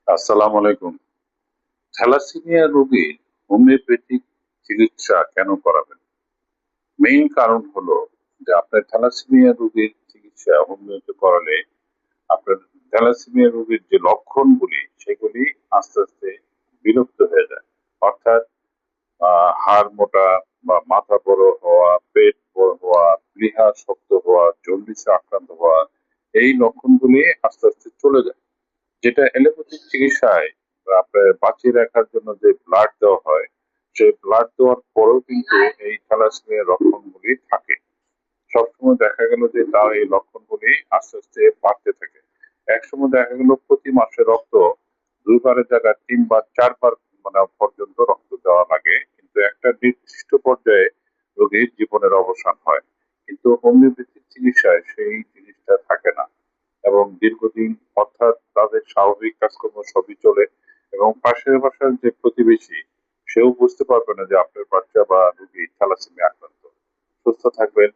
আসসালামু আলাইকুম। থ্যালাসেমিয়া রোগীর হোমিওপ্যাথিক চিকিৎসা কেন করাবেন? মেইন কারণ হলো যে আপনার থ্যালাসেমিয়া রোগীর চিকিৎসা হোমিওতে করালে আপনার থ্যালাসেমিয়া রোগীর যে লক্ষণগুলি সেগুলি আস্তে, আস্তে বিলুপ্ত হয়ে যায়। অর্থাৎ হাড় মোটা বা মাথা বড় হওয়া, পেট বড় হওয়া, প্লীহা শক্ত হওয়া, জন্ডিসে আক্রান্ত হওয়া এই লক্ষণগুলি আস্তে, আস্তে চলে যায়। যেটা এলোপ্যাথিক চিকিৎসায় আপনার বাঁচিয়ে রাখার জন্য যে ব্লাড দেওয়া হয়, সেই ব্লাড দেওয়ার পরেও কিন্তু এই থ্যালাসেমিয়ার লক্ষণগুলি থাকে। সবসময় দেখা গেল যে তার এই লক্ষণগুলি আস্তে, আস্তে বাড়তে থাকে। একসময় দেখা গেল প্রতি মাসে রক্ত ২ বারের জায়গায় ৩ বার ৪ বার পর্যন্ত রক্ত দেওয়া লাগে। কিন্তু একটা নির্দিষ্ট পর্যায়ে রোগীর জীবনের অবসান হয়। কিন্তু হোমিওপ্যাথিক চিকিৎসায় সেই জিনিসটা থাকে না। এবং দীর্ঘদিন অর্থাৎ তাদের স্বাভাবিক কাজকর্ম সবই চলে এবং পাশের বাসার যে প্রতিবেশী সেও বুঝতে পারবে না যে আপনার বাচ্চা বা রোগী থ্যালাসেমিয়া আক্রান্ত। সুস্থ থাকবেন।